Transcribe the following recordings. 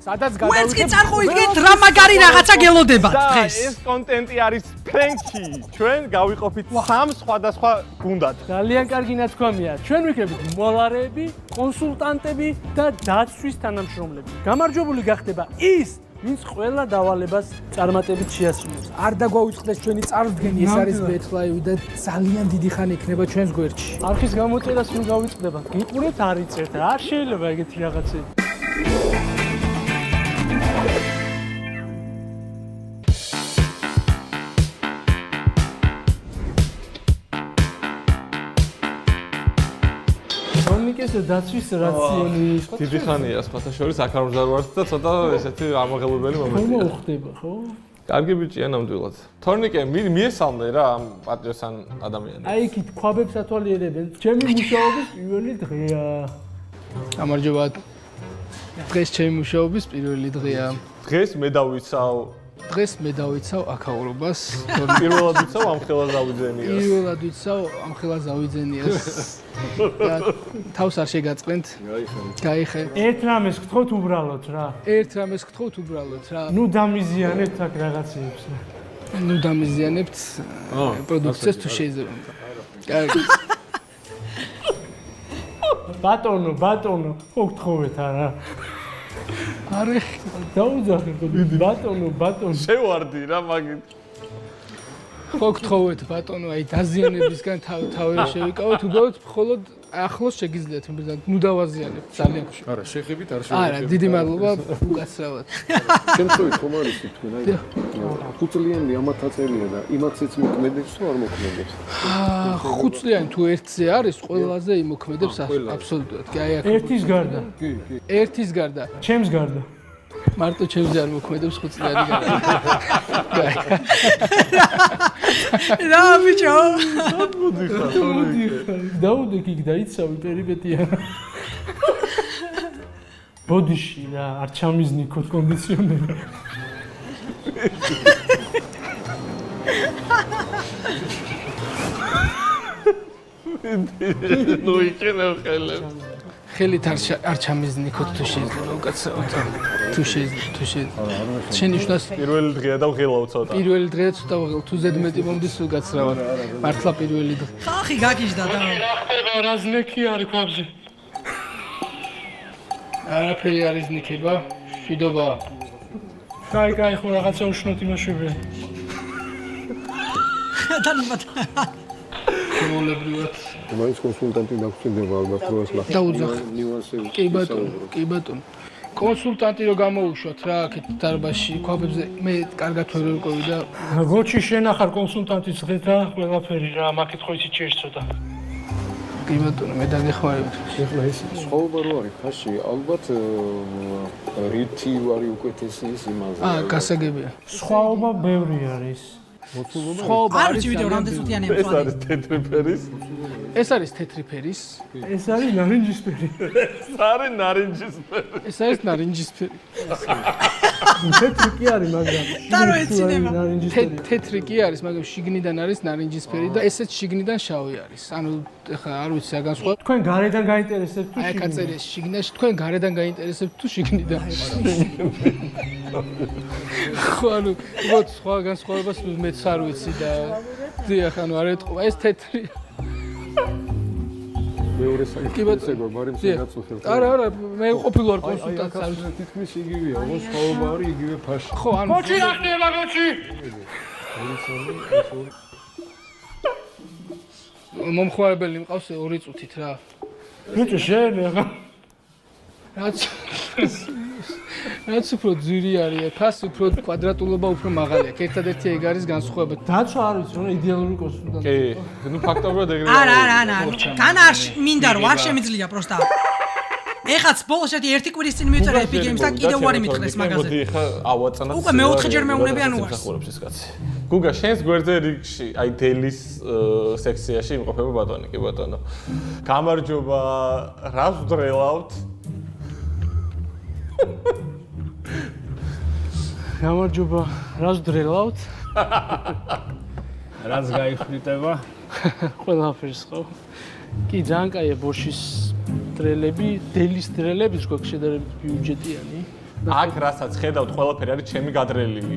სადაც გადავიდეთ წარღვიდგეთ რა მაგარი რაღაცა გელოდებათ დღეს ეს კონტენტი არის ფრენკი ჩვენ გავიყოფით სამ სხვადასხვა გუნდად ძალიან კარგი ნათქვამია ჩვენ ვიქნებით მოლარეები კონსულტანტები და დაცვის თანამშრომლები გამარჯვებული გახდება ის ვინც ყველა დავალებას წარმატებით შეასრულებს არ დაგვაუწყდეს ჩვენი წარდგენი ეს არის ბეთლაივი და ძალიან დიდი ხანი იქნება ჩვენს გვერდში არხის გამოწერას რომ გავიწყდებათ გიყურეთ არ იწერთ არ შეიძლება ეგეთი რაღაცები ეს დაცვის რაციონი დიდი ხანია სხვათა შორის აქ არ ვზარვართ და ცოტა ესეთი ამაღელებელი მომენტია. ხო ხდება, ხო? კარგი ბიჭია ნამდვილად. თორნიკე მიესალმე რა ამ პატრიოტან ადამიანებს. აი იქით ქვაბებს ათვალიერებენ. ჩემი მუშაობის პირველი დღეა. გამარჯობა. დღეს ჩემი მუშაობის პირველი დღეა. დღეს მე დავიცავ დღეს მე დავიცავ აქაურობას. პირველად ვიცავ ამ ხელას დავიძენიას. პირველად ვიცავ ამ ხელას დავიძენიას. თავს არ შეგაწყენთ. გაიხე. ერთ რამეს გთხოვთ უბრალოდ რა. ერთ რამეს გთხოვთ უბრალოდ რა. ნუ დამიზიანებთ აქ რაღაცებს. ნუ დამიზიანებთ პროდუქციას თუ შეიძლება. კარგი. ბატონო, ხო გთხოვეთ არა. არე, დაუძახე ბატონო. შევარდი რა მაგით. ხო გთხოვეთ ბატონო, აი დაზიანებისგან თავი შევიკავოთ, უბრალოდ მხოლოდ ახლოს შეგიძლიათ, ნუ დავაზიანებთ ძალიან ხშირ. არა, შეხებით არ შევიკავოთ. არა, დიდი მადლობა, უკაცრავად. შემთხვევით ხომ არის თქვენ აი 5 წლიანი ამათაწერია და იმაცეც მოქმედებს თუ არ მოქმედებს? 5 წლიანი თუ ერთზე არის, ყველაზე იმოქმედებს აბსოლუტურად. კი აი აქ. ერთის გარდა. კი. ერთის გარდა. ჩემს გარდა. მარტო ჩემზე არ მოქმედებს 5 წლიანი გარდა. რა ბიჭო? დაუდეკ იქ დაიცავი პერიპეტია. ბოდიში რა, არ ჩამიზნიქოთ კონდიციონერი. ნუ იქნებ ხელებს. ხელით არ ჩამიზნიქოთ თუ შეიძლება უკაცრავად. თუ შეიძლება. შენი შნას პირველი დღეა და ვღილავ ცოტა. პირველი დღეა ცოტა ვღილავ. თუ ზედმეტი მომდის უკაცრავად. მართლა პირველი დღე. ხალხი გაგიჟდა და რა ზნექი არის ქვაბზე. არაფერი არ იზნიქება. მშვიდობა. კაი, ხო რაღაცა უშნოთ იმაშობია. დანებად. ჩვეულებრივად. მაინც კონსულტანტი დაგვრჩენდება ალბათ როას ნახავ. დაუძახე. ნიუანსები. კი ბატონო. კონსულტანტი რო გამოუშვათ რა აქეთ დარბაზში ქვაბებზე მე კარგად ვერ ვიყავი და გოჩი შენ ახარ კონსულტანტის დღეთ რა ყველაფერი რა მაკითხო ისიც შეერწოდა. კი ბატონო მე დაგეხმარებთ. ეხლა ეს სხვაობა რო არის ხაში ალბათ რითი ვარი უკეთესი ის იმაზე. გასაგებია. სხვაობა ბევრი არის. სხვაობა არის ვიდეო რამდენ წუთიანი ეს არის თეთრი ფერის. ეს არის თეთრი ფერის. ეს არის ნარინჯისფერი. ეს არის ნარინჯისფერი. ეს არის ნარინჯისფერი. თეთრი კი არის მაგრამ. და რო ეცინება. თეთრი კი არის მაგრამ შიგნიდან არის ნარინჯისფერი და ესეც შიგნიდან შავი არის. ანუ ეხლა არ ვიცი რა განსხვავება. თქვენ გარედან გაინტერესებთ თუ აი აქ აწერეს შიგნიდან თქვენ გარედან გაინტერესებთ თუ შიგნიდან. ხო ანუ უბრალოდ სხვა განსხვავებას მეც არ ვიცი და დიახ ანუ არ ეტყობა ეს თეთრი მეორე საერთოდ მარიმ შეგაწუხებ. არა მე ყოფილი ვარ კონსულტანტი არ ვიცი თითქმის იგივეა ოღონდ სხვაობა არის იგივე ფაში. ხო ანუ გოჩი ნახდება გოჩი მომხმარებელი მყავს 2 წუთით რა. ბიჭო შენ რა რაც უფრო ძვირი არის, ფას უფრო კვადრატულობა უფრო მაღალი აქვს. ერთადერთი ეგ არის განსხვავება. დაცვა არ ვიცი რომ იდეალური კონსულტანტი. კი, ნუ ფაქტობრივად ეგრე. არა. კან არ მინდა რომ არ შემიძლია პროსტა. ეხაც ბოლოსეთი ერთი კვირის წინ მივწერა Epic Games და კიდევ უარი მითხრეს მაგაზე. მოდი ეხა ავაწანოთ. უკვე მეოთხეჯერ მეუნები ანუ ვარს. ახურებს ეს კაცი. გუგა შენს გვერდზე რიგში, აი დელის სექციაში იმყოფება ბატონი, კი ბატონო. გამარჯობა, რას ვდრელავთ? გამარჯობა, რას ვდრელავთ? რაც გაიხვრიტება? ყველაფერს ხო? კი, ძალიან კაია ბოშის დრელები, დელის დრელებიც გვაქვს შედარებით ბიუჯეტიანი. აქ რასაც ხედავთ, ყველაფერი არის ჩემი გადრელილი.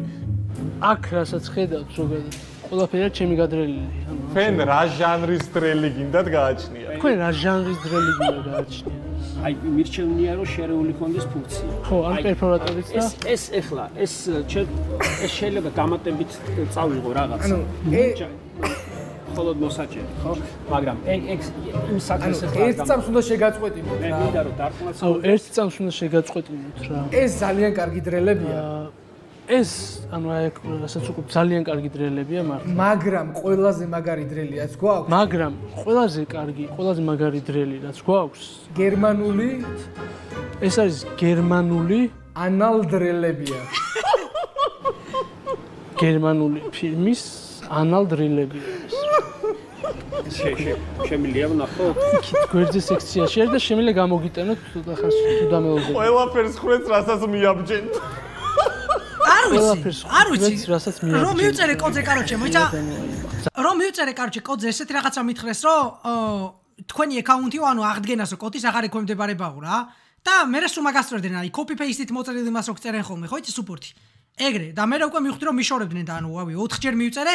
აქ რასაც ხედავთ, ზოგადად, ყველაფერი არის ჩემი გადრელილი. თქვენ რა ჟანრის დრელი გინდათ გააჩნია? თქვენ რა ჟანრის დრელი გინდა გააჩნია? აი მირჩევნია რომ შერეული კონდეს ფუნქცია. ხო, ან პერფორატორიც და ეს ეხლა ეს შეიძლება დამატებით წავიღო რაღაც. ანუ ხოლოდ მოსაჭერი, ხო? მაგრამ იმ საქმეს ერთ წამს უნდა შეგაწყვეტინოთ მე რა. მინდა რომ დარქმას აუ, ერთ წამს უნდა შეგაწყვეტინოთ რა. ეს ძალიან კარგი დრელებია, ეს, ანუ აი აქ რასაც უკვე ძალიან კარგი დრელებია, მაგრამ ყველაზე მაგარი დრელიაც გვაქვს. მაგრამ ყველაზე კარგი, ყველაზე მაგარი დრელი რაც გვაქვს, გერმანული ეს არის გერმანული ანალ დრელებია. გერმანული ფირმის ანალ დრილებია. შემიძლია ვნახო? იქით გვერდზე სექციაში არის და შემიძლია გამოგიტანოთ ცოტა ხანს თუ დამეულდებით. ყველაფერს ხრეთ, რასაც მიაბჯენთ. არ ვიცი, რასაც მიაბჯენთ. რომ მივწერე კოდზე, კაროჩე, მოიცა? რომ მივწერე, კაროჩე, კოდზე ესეთი რაღაცა მითხრეს, რომ თქვენი აკაუნტიო, ანუ აღდგენას რო კოდის აღარ ექვემდებარებაო რა. და მე სულ მაგას წერდნენ, აი copy paste-ით მოწერილი მას რო წერენ ხოლმე, ხო იცი სუპორტი. ეგრე და მე უკვე მივხვდი რომ მიშორებდნენ და ანუ 4-ჯერ მივწერე,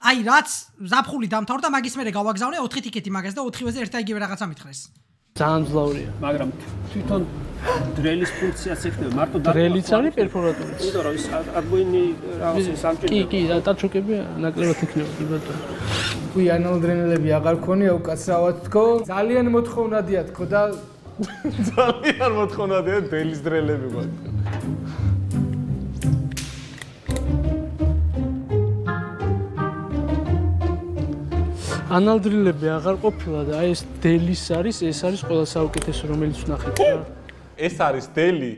აი რაც ზაფხული დამთავრდა, მაგის მერე გავაგზავნე 4 ტიკეტი მაგას და 4-ვეზე ერთ აიგივე რაღაცა მითხრეს. ძალიან ძლავრია. მაგრამ თვითონ დრელის ფუნქციაც ეხება მარტო დრელიც არის პერფორატორიც. იმიტომ რომ ის აგვინი რაღაცა სამჭიროა. კი, დატაჩოკები ნაკლებად იქნება, კი ბატონო. უი ანალ დრელები აღარ ქონია უკაცრავად თქო. ძალიან მოთხოვნადია თქო და ძალიან მოთხოვნადია დელის დრელები გვაქვს. ანალდრილები აღარ ყოფილა და აი ეს დელის არის, ეს არის ყველა საუკეთესო რომელიც ვნახეთ რა. ეს არის დელი.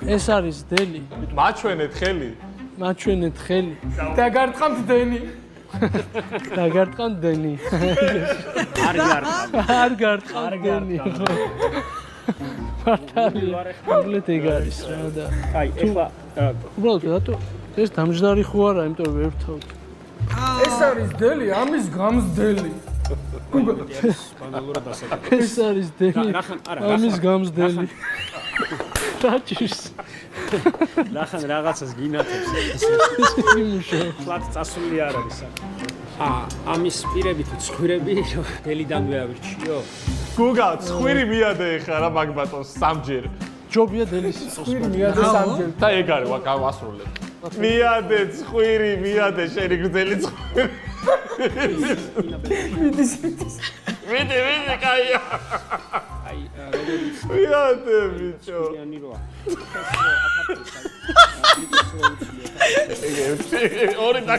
ეს არის დელი. მაჩვენეთ ხელი. მაჩვენეთ ხელი. დაგარტყამთ დენი. დაგარტყამთ დენი. არ გარტყამთ დენი. მართალია ეგ არის რა და აი ეხლა უბრალოდ რატო ეს დამჯდარი ხო არა, იმიტომ რომ ვერ ვთავთ. ეს არის დელი, ამის გამზდელი. ეს არის დელი. ამის გამზდელი. რაჭის. ნახან რაღაცას გინათებს. იმუშო. ფლატ წასული არ არის. ამის პირები თუ ცხვირები დელიდანვე ავირჩიო. გუგა, ცხვირი მიადე ხა რა მაგ ბატონს სამჯერ. ჯობია დელის ცხვირი მიადე სამჯერ. და ეგ არის ვასრულებ. მიადე ცხვირი, მიადე შენი გრძელი ცხვირი. მიდი, კაია. აი როგორც მიადე ბიჭო.იანი როა. ორი და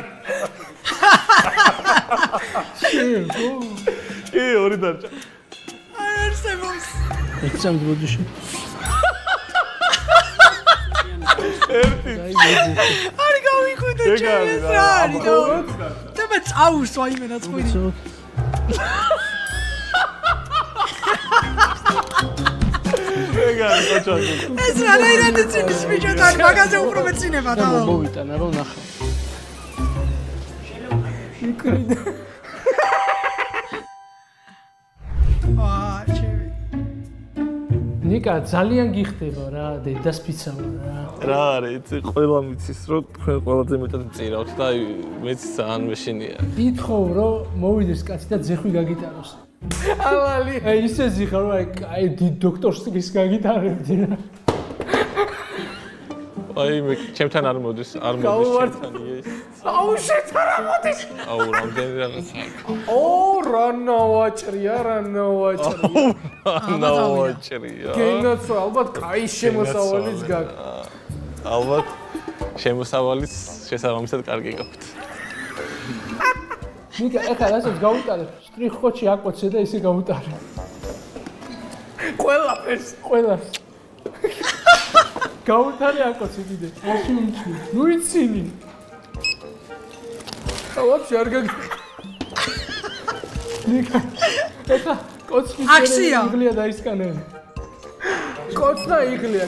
კი ორი დარჩა. აი არსებობს. ეცამ ბოდიში. ერთი. არ გავიკვირდე ჩემს რა არის და და წაურს ვაიმენა ცხვირი. ეგ არის კოჩაკი. ეს რა რაიმენდა ცინის ბიჭო და მაგაზე უფრო მეცინება და მოვიტანა რომ ნახე. იქრიდა. ნიკა ძალიან გიხდება რა დედასფიცავა რა. რა არის, იცი, ყველა მიცის რომ თქვენ ყველაზე მეტად მწირავთ და მეც ძალიან მეშინია. ითხოვ რომ მოვიდეს კაცი და ძეხვი გაგიტაროს. ალალი. აი ისე ზიხარ რომ აი დიდ დოქტორს ის გაგიტარებდი რა. აი მე ჩემთან არ მოდის, არ მოდის ჩემთან ეს. აუ შეთან არ მოდის. აუ რამდენი რაღაცა. რა ნავაჭრია. ნავაჭრია. გენაცო ალბათ კაი შემოსავალიც გაქვს. ალბათ შემოსავალიც შესაბამისად კარგი გაქვთ. ნიკა ეხლა რასაც გავუტარებ, შტრიხ-ხოჩი აკოცე და ისე გავუტარებ. ყველას. გავუტარე აკოცე კიდე. ასე უჩვი. ნუ იცინი. ვაფშე არ გაგ ნიკა ეხლა კოცი აქცია. იღლია დაისკანე. კოცნა იღლია.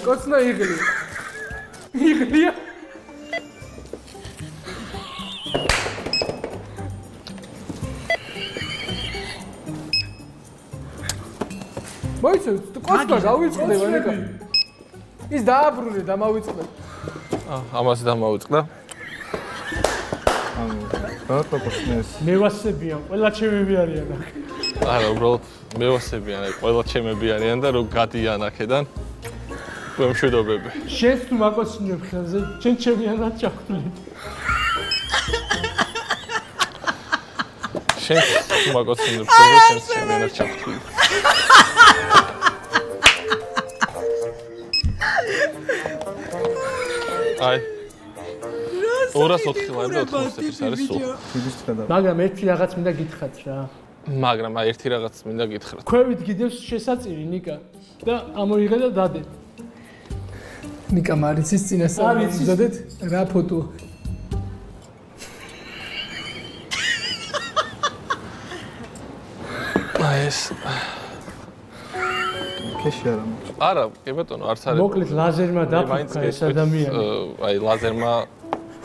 იღლია. მოიცევ, კოცმა გავიწყდება ნიკა. ის დააბრუნე და მოვიწყდა. ამას დამოვიწყდა. რატო გხსნეს? მევასებიან, ყველა ჩემები არიან აქ. არა, უბრალოდ მევასებიან, აი ყველა ჩემები არიან და რო გადიან აქედან. მშვიდობები. შენს თუ მაკოცინებ ხელზე, შენ ჩემიანად ჩახვდები. შენს თუ მაკოცინებ ხელზე, შენ ჩემიანად ჩახვდები. აი 204 ლარი და 80 არის სულ. მაგრამ ერთი რაღაც მინდა გითხრათ რა. მაგრამ აი ერთი რაღაც მინდა გითხრათ. ქვევით გიდევს შესაწირი ნიკა და ამოიღე და დადე. ნიკა მარიცის წინასწარ ზოდეთ რა ფოტო. აი ეს ქეში არა მოჭ. არა, კი ბატონო, არც არის. მოკლედ ლაზერმა დაფუფქა ეს ადამიანი. აი ლაზერმა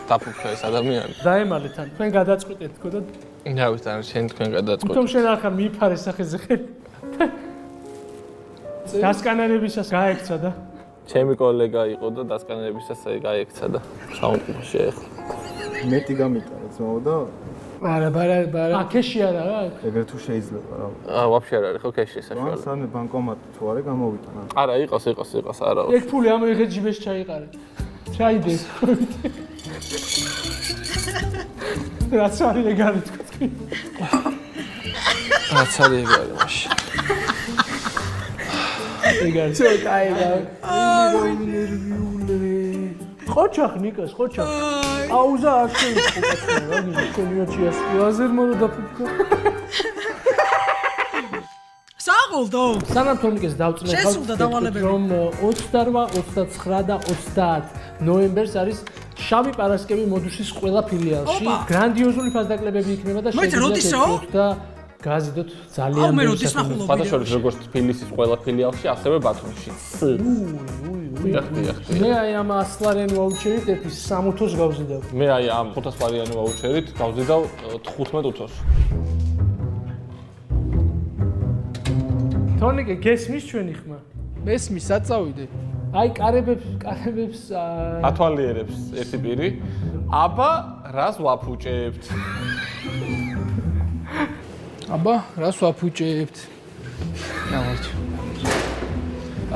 დაფუფქა ეს ადამიანი. დაემალეთ ან თქვენ გადაწყვეტეთ თქო და ნავის და შენ თქვენ გადაწყვეტეთ. თუმცა შენ ახლა მიიფარე სახეზე ხელი. დასკანერებისას გაექცა და ჩემი კოლეგა იყო და დასკანერებისას გაექცა და საუნდტრეკში ეხლა. მეტი გამიტანა ძმაო და ბარა ქეში არა რა? ეგრე თუ შეიძლება რა. ვაფშე არ არის ხო ქეში საშუალო. სანე ბანკომატი თუ არის გამოვიტანა. არა, იყოს, არა. ეგ ფული ამოიღე ჯიბეში ჩაიყარე. ჩაიდე. რაც არის ეგ არის თქო თქვი. რაც არის ეგ არის მაშინ. ეგ არის. ცოტა იგავ. ხოჩახ ნიკას, ხოჩახ. აუზა არ შეიძლება კაცო, რა გინდა ჩენიოჩიას ლაზერმა რო დაფუფქა. საღოლდო. სანამ თორნიკეს დავწნე შესულდა დავალებები. რომ 28, 29 და 30 ნოემბერს არის შავი პარასკევი მოდუსის ყველა ფილიალში. გრანდიოზული ფასდაკლებები იქნება და შეგიძლიათ და გაზიდოთ ძალიან ბევრი საფრთხე. ფათაშორის როგორც თბილისის ყველა ფილიალში, ასევე ბათუმში. მე აი ამ 100 ლარიანი ვაუჩერით ერთი 60-ოს გავზიდავ. მე აი ამ 500 ლარიანი ვაუჩერით გავზიდავ 15 უთოს. თორნიკე გესმის ჩვენი ხმა? მესმის აწავიდე. აი კარებებს ათვალიერებს ერთი პირი. აბა, რას ვაფუჭებთ? აბა, რას ვაფუჭებთ? ნავარჩი.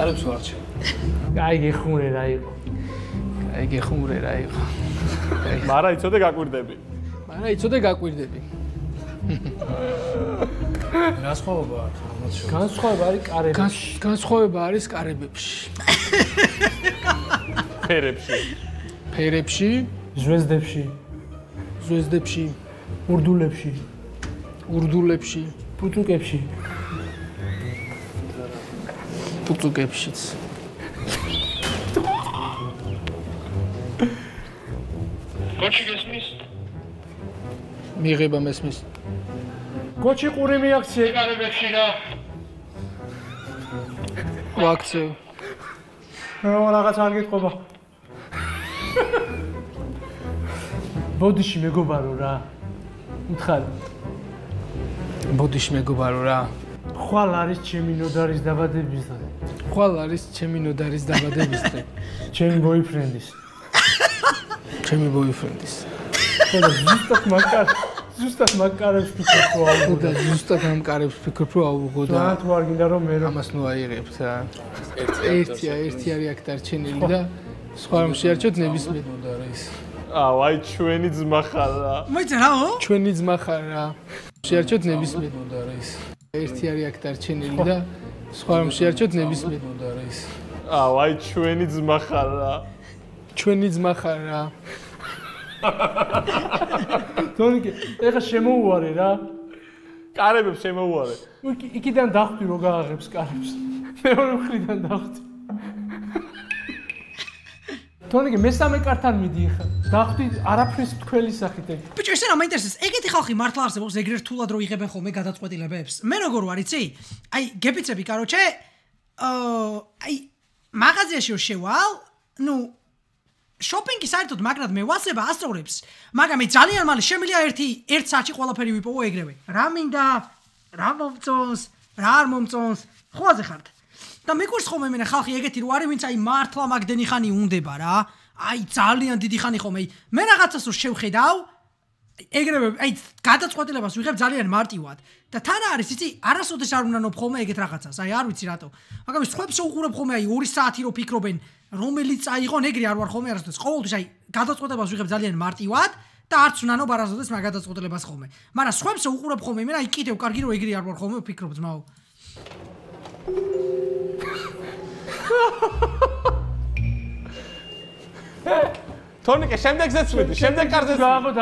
არებს ვარჩი. აი გეხმურე რა იყო. მარა იცოდე გაკვირდები. განსხვავება აქვს. განსხვავება არის კარებებში. განსხვავება არის კარებებში. ფერებში, ზვეზდებში, ურდულებში, პუწუკებშიც. კოჩი გესმის? მიიღება მესმის. კოჩი ყური მიაქცია კარებებში რა. ვაქცევ. რაღაც არ გიტყობა. ბოდიში მეგობარო რა. უთხარი. ბოდიში მეგობარო რა. ხვალ არის ჩემი ნოდარის დაბადების დღე. ჩემი ბოიფრენდის. ხოდა ზუსტად მაკარებს ფიქრობ აუღო და ზუსტად ამ კარებს ფიქრობ რომ აუღო და თუ არ გინდა რომ მე ამას ნუ აიღებთ რა. ერთი არის აქ დარჩენილი და სხვა რომ შეარჩოთ ნებისმიერ ნოდარის. აი ჩვენი ძმა ხარ რა. მოიცა რაო? ჩვენი ძმა ხარ რა. შეარჩოთ ნებისმიერ ნოდარის. ერთი არის აქ დარჩენილი და სხვა რომ შეარჩოთ ნებისმიერ ნოდარის. აი ჩვენი ძმა ხარ რა. თორნიკე, ეხა შემოუარე რა. კარებებს შემოუარე. იქიდან დახვდი რო გააღებს კარებს. მეორე მხრიდან დახვდი. თორნიკე, მესამე კართან მიდი ხა. დახვდი არაფრის თქველი სახით ეგ. ბიჭო, ესე რა მაინტერესებს, ეგეთი ხალხი მართლა არსებობს, ეგრე რთულად რო იღებენ ხოლმე გადაწყვეტილებებს. მე როგორ ვარ, იცი? აი, გეპიცები, კაროჩე, აი, მაღაზიაში რო შევალ, ნუ შოპინგი საერთოდ მაგრად მე ვასება ასწორებს, მაგრამ მე ძალიან მალე შემიძლია ერთ საათში ყველაფერი ვიპოვო ეგრევე. რა მინდა, რა მომწონს, რა არ მომწონს, ხვაზე ხართ. და მეკვირს ხომ მე ხალხი ეგეთი რო არის, ვინც აი მართლა მაგდენი ხანი უნდება რა. აი ძალიან დიდი ხანი ხომ მე რაღაცას რო შევხედავ ეგრევე აი გადაწყვეტილებას ვიღებ ძალიან მარტივად და თან არის იცი არასოდეს არ უნდა ნოფ ხოლმე ეგეთ რაღაცას აი არ ვიცი რატო მაგრამ სხვებს უყურებ ხოლმე აი 2 საათი რო ფიქრობენ რომელიც წაიღონ ეგრე არ ვარ ხოლმე არასოდეს ყოველთვის აი გადაწყვეტილებას ვიღებ ძალიან მარტივად და არც უნდა ნოფ არასოდეს მაგ გადაწყვეტილებას ხოლმე მაგრამ სხვებს უყურებ ხოლმე მე აი კიდევ კარგი რო ეგრე არ ვარ ხოლმე ვფიქრობ ძმაო თონიკე შემდეგზეც ვიდი შემდეგ კარზეც გააღო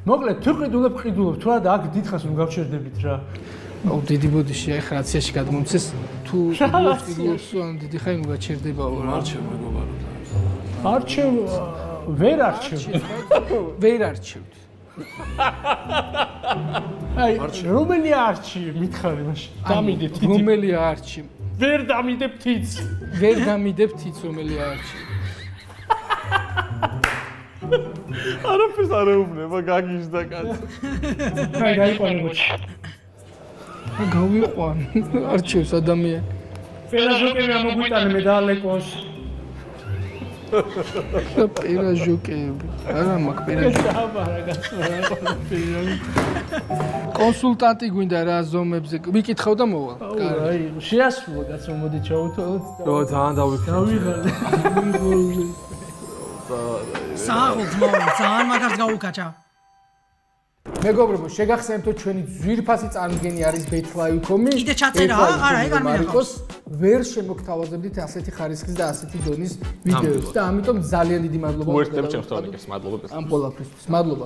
მოკლედ თუ ყიდულობ თუ არა აქ დიდხანს რომ გავჩერდებით რა აუ დიდი ბოდიში აი ხრაციაში გადმომცეს თუ ყიდულობს ან დიდი ხანი უნდა ჩერდებაო რა არჩევ მეგობარო არჩევ ვერ არჩევთ აი რომელი არჩი მითხარი მაშინ დამიდე თითი რომელი არჩი ვერ დამიდებ თიც ვერ დამიდებ თიც რომელი არჩი არაფერს არ ეუბნება გაგიჟდა კაცი აი გაიყვანე მოჩი გავიყვან არჩევს ადამიანი პერაჟოკები ამოგვიტანე მე დაალეკოს პერაჟოკები არა მაგ პერაჟოკები აბარა გასვლა კონსულტანტი გვინდა რა ზომებზე ვიკითხავ და მოვალ აი შეასრულო კაცო მოდი ჩაუთვალოთ რო ძალიან დავიღალე ძალიან მაგარს გაუკაჭა მეგობრებო შეგახსენებთ რომ ჩვენი ძვირფასი წარმგენი არის BetLive.com კიდე ჩაწერა არა ეგ არ მინახავს ვერ შემოგთავაზებდით ასეთი ხარისხის და ასეთი დონის ვიდეოებს და ამიტომ ძალიან დიდი მადლობა უერთდებ ჩემს თორნიკეს მადლობა ამ ყველაფრისთვის მადლობა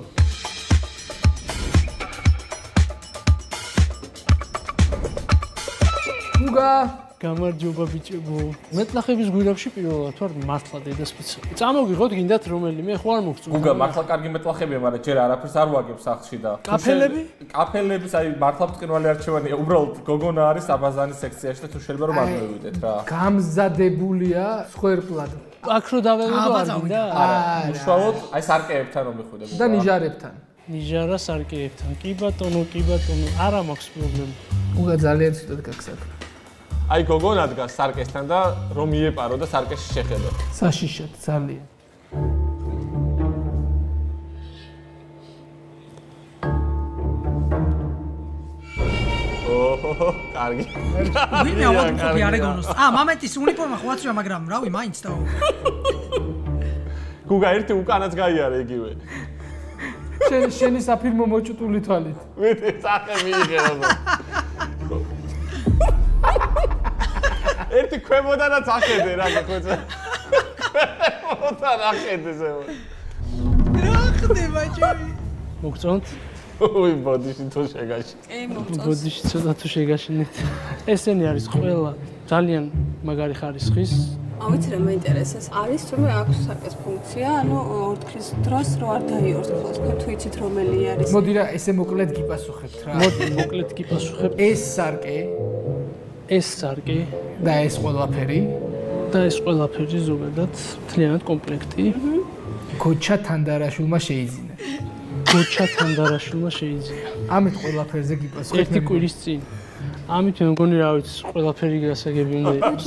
გუგა გამარჯობა ბიჭებო მეტნახების გვირაბში პირველად ვარ მართლა დედასპიცა წამოგიღოთ გინდათ რომელიმე ხო არ მოგწონთ გუგა მართლა კარგი მეტლახებია მაგრამ ჯერ არაფერს არ ვაგებ სახლში და კაფელების აი მართლა მტკნვალი არჩევანია უბრალოდ გოგონა არის აბაზანის სექციაში და თუ შეიძლება რომ არ მოვიდეთ რა გამზადებულია სხერპლად აქ რო დაველოდო არ გინდა არა უშუალოდ აი სარკეებთან რომ მიხვიდები და ნიჟარებთან ნიჟარა სარკეებთან კი ბატონო არა მაქვს პრობლემა გუგა ძალიან ცუდად გაგსაკ აი გოგონა დგას სარკესთან და რომ მიეპარო და სარკეში შეხედო. საშიშად ძალიან. ოჰო, კარგი. ვინმე ავადმყოფი არ ეგონოს. მამენტის უნიფორმა ხო აცვია, მაგრამ რავი, მაინც და გუგა ერთი უკანაც გაიარე იგივე. შენი საფირმო მოჭუტული თვალით. მეტი სახე მიიღე როგორ. ერთი ქვემოდანაც ახედე რა გეხვეწა. ქვემოდან ახედე ზეო. რა ხდება ჯერი? მოგწონთ? ოი ბოდიში თუ შეგაში. ბოდიში ცოტა თუ შეგაშინეთ. ესენი არის ყველა ძალიან მაგარი ხარისხის. ვიცი რა მეინტერესებს. არის რომ აქვს სარკეს ფუნქცია, ანუ ორთქლის დროს რო არ დაიორთქოს, თუ იცით რომელი არის. მოდი რა, ესე მოკლედ გიპასუხებთ რა. მოდი მოკლედ გიპასუხებთ. ეს სარკე და ეს ყველაფერი ზოგადად მთლიანად კომპლექტი. გოჩა თანდარაშვილმა შეიძინა. ამით ყველაფერზე გიპასუხებთ. ერთი კვირის წინ. ამით მე მგონი რა ვიცი, ყველაფერი გასაგები უნდა იყოს.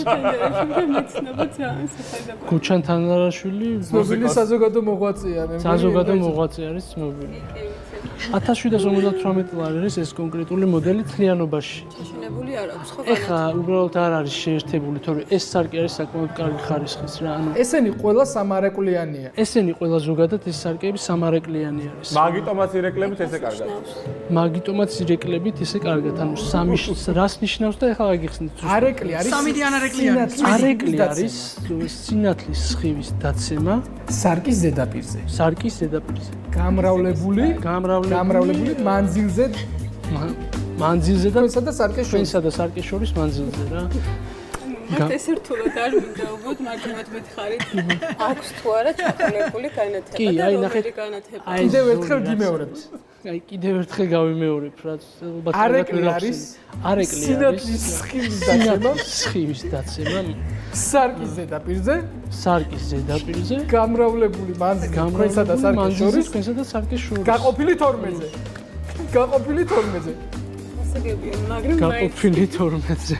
გოჩა თანდარაშვილი ცნობილი საზოგადო მოღვაწეა, მე საზოგადო მოღვაწე არის ცნობილი. 1758 ლარი არის ეს კონკრეტული მოდელი თლიანობაში. შეშინებული არ აქვს ხო? ეხლა უბრალოდ არ არის შეერთებული, თორე ეს სარკე არის საკმაოდ კარგი ხარისხის რა. ანუ ესენი ყველა სამარეკლიანია. ესენი ყველა ზოგადად ეს სარკეები სამარეკლიანი არის. მაგიტომაც ირეკლებით ესე კარგად. მაგიტომაც ირეკლებით ესე კარგად. ანუ სამი რას ნიშნავს და ეხლა გაგიხსნით. არეკლი არის. სამიდან არეკლი არის. არეკლი არის სინათლის სხივის დაცემა სარკის ზედაპირზე. გამრავლებული მანძილზე და სარკეს შორის მანძილზე რა. მათ ეს რთულად არ მინდა უბრალოდ მაგათ მითხარით აქვს თუ არა ჩაყოლებული განათება კი, აი ნახეთ. კიდევ ერთხელ გიმეორებთ. აი კიდევ ერთხელ გავიმეორებ, რაც ალბათ არეკლი არის. არეკლი სინათლის სხივის დაცემა, სხივის დაცემა, სარკის ზედაპირზე, სარკის ზედაპირზე, გამრავლებული მანძილი თქვენსა და სარკის შორის, თქვენსა და სარკის შორის. გაყოფილი 12-ზე. გაყოფილი 12-ზე. ასაგებია, მაგრამ გაყოფილი 12-ზე.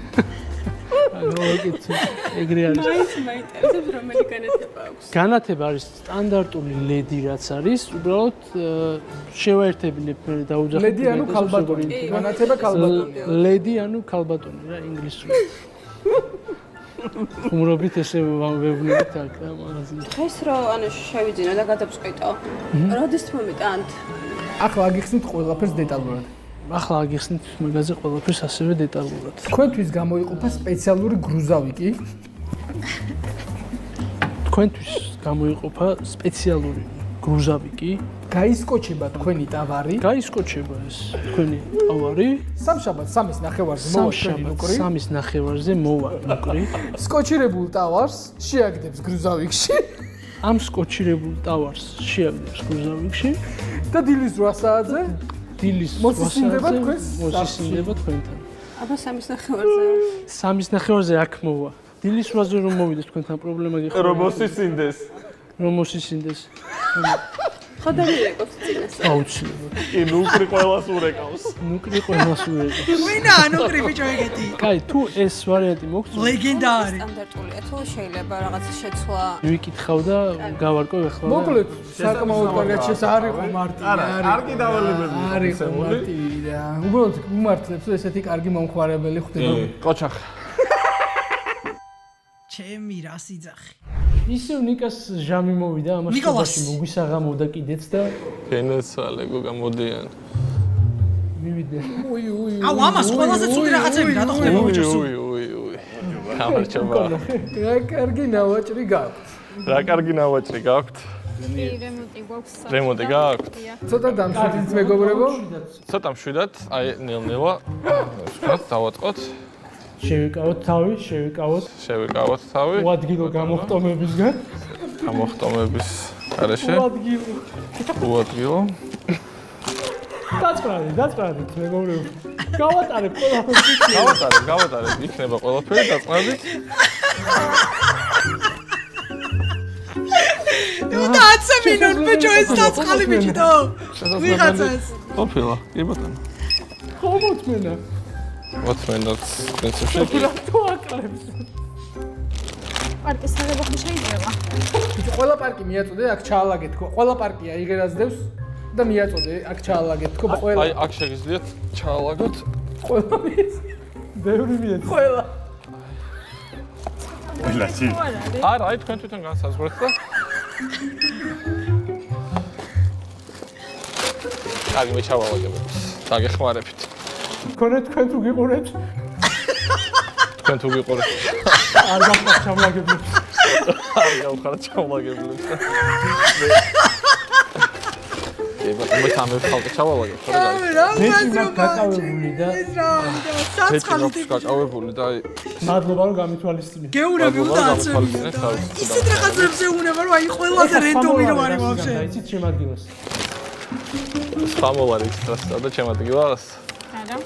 ეგრე არის. მაინტერესებს რომელი განათება აქვს. განათება არის სტანდარტული ლედი რაც არის, უბრალოდ შევაერთებინებ მე დაუძახებ. ლედი ანუ ქალბატონი. განათება ქალბატონია. ლედი ანუ ქალბატონი რა ინგლისურად. ხუმრობით ესე ვეუბნებით აქ რა მაღაზიაში. დღეს რო ანუ შევიძინო და გადავწყვიტო. როდის მომიტანთ? ახლა აგიხსნით ყველაფერს დეტალურად. ახლა აგიხსნით მაგაზე ყველაფერს ასევე დეტალურად. თქვენთვის გამოიყოფა სპეციალური გრუზავიკი. თქვენთვის გამოიყოფა სპეციალური გრუზავიკი. გაისკოჩება თქვენი ტავარი. გაისკოჩება ეს თქვენი ტავარი. სამშაბათს 3:30-ზე მოვა თქვენი ნუკრი. 3:30-ზე მოვა ნუკრი. სკოჩირებულ ტავარს შეაგდებს გრუზავიკში ამ სკოჩირებულ ტავარს შეაგდებს გრუზავიკში და დილის 8 საათზე დილის მოსისინდება თქვენს მოსისინდება თქვენთან. აბა 3:30-ზე. 3:30-ზე აქ მოვა. დილის 8-ზე რომ მოვიდეს თქვენთან პრობლემა გიხარ. რომ მოსისინდეს. რომ მოსისინდეს. ხო დამირეკავს წინასწარ. აუცილებლად. კი, ნუკრი ყველას ურეკავს. ნუკრი ყველას ურეკავს. ვინა ნუკრი ბიჭო ეგეთი. კაი, თუ ეს ვარიანტი მოგწონს, ლეგენდარი. სტანდარტულია თუ შეიძლება რაღაცა შეცვლა. ვიკითხავ და გავარკვევ ახლა. მოკლედ საკმაოდ კარგად არისო მარტი არგი დავალებები. არისო მარტი რა უბრალოდ უმართლებს რომ ესეთი კარგი მომხმარებელი ხვდება ყოჩახ ჩემი რა სიძახი ისევ ნიკას ჟამი მოვიდა ამას შობაში მოგვისაღამოვდა კიდეც და ფენესალე გოგა მოდიან მივიდე აუ ამას ყველაზე ცუდი რაღაცები რატო ხდება ბიჭო სულ გამარჯობა რა კარგი ნავაჭრი გაქვთ რა კარგი ნავაჭრი გაქვთ რემონტი გვაქვს. რემონტი გაქვთ? ცოტა დამშვიდით მეგობრებო. ცოტა მშვიდად, აი ნელ-ნელა ვთქვათ, დავატყოთ. შევიკავოთ თავი. უადგილო გამოხტომებისგან. გამოხტომების გარეშე. უადგილო. დაწყნარით მეგობრებო. გავატარებ ყველაფერს. გავატარებ, იქნება ყველაფერი დაწყნარით. ნუ 10 მინუტი ბიჭო ეს დაწყალი ბიჭო. ვიღაცას. ყოფილა, კი ბატონო. ხომოთმენა. მოთმენდაც პრინციპში. რატო აკლებს? პარკის აღება ხომ შეიძლება? ბიჭო, ყველა პარკი მიაწოდე, აქ ჩაალაგეთ თქო. ყველა პარკია იგერას დევს და მიაწოდე, აქ ჩაალაგეთ თქო, ყველა. აი, აქ შეგიძლიათ ჩაალაგოთ. ყველა მიეც. ბევრი მიეც. ყველა. ვილაცი. არა, აი თქვენ თვითონ განსაზღვრეთ და კარგი მე ჩავალაგებთ. დაგეხმარებით. თქვენ თუ გიყურეთ? თქვენ თუ გიყურეთ? არ გავხარ ჩამლაგებლებს. არ გავხარ ჩამლაგებლებს. მე თამე ხალხი ჩავალაგებ, ხო რა? მე გაკავებული და საწყალით გაკავებული და აი მადლობა რომ გამithვალისწინე. გეუნები უნდა აცემია. ისეთ რაღაცებზე უნება რომ აი ყველაზე რენდომი რომ არის ვაფშე. იცით ჩემ ადგილას. სამოვარი სტრასა და ჩემ ადგილას. არა.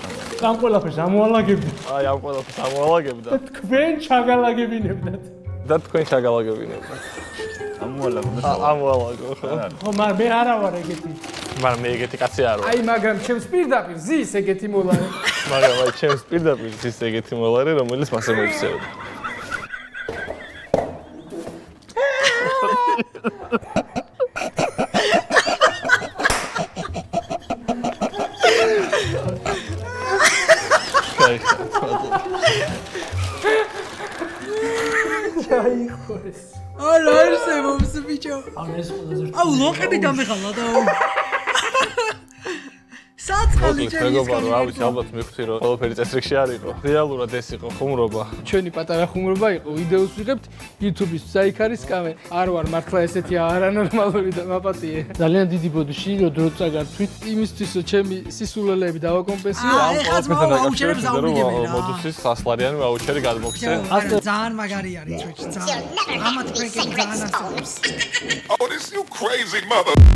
ამ ყველაფერს ამოალაგებდი. აი ამ ყველაფერს ამოალაგებდა. თქვენ ჩაგალაგებინებდათ. და თქვენ ჩაგალაგებინებდათ. ამოალაგო ხო? ხო, მაგრამ მე არა ვარ ეგეთი. მაგრამ მე ეგეთი კაცი არ ვარ. აი, მაგრამ ჩემს პირდაპირ ზის ეგეთი მოლარე. მაგრამ აი ჩემს პირდაპირ ზის ეგეთი მოლარე, რომელიც მასე მოიქცეოდა. ჩაიხოს. არა არსებობს ბიჭო. ამ ეს ყველაზე აუ ლოყები დამეხალა და ცოცხალი მოკლედ მეგობარო, რა ვიცი, ალბათ მივხვდი რომ ყველაფერი წესრიგში არ იყო. რეალურად ეს იყო ხუმრობა. ჩვენი პატარა ხუმრობა იყო, ვიდეოს ვიღებთ YouTube-ის, საიქ არის კამე. არ ვარ მართლა ესეთი არანორმალური და მაპატიე. ძალიან დიდი ბოდიში, რომ დრო წაგართვით იმისთვის, რომ ჩემი სისულელეები დავაკომპენსიო. ამ ყველაფერთან დაკავშირებით მოდუსის 100 ლარიანი ვაუჩერი გადმოგცე. ძალიან მაგარი არის Twitch-ი. ამათ ფრენკები ძალიან ასწავლებს. Oh, this you crazy mother.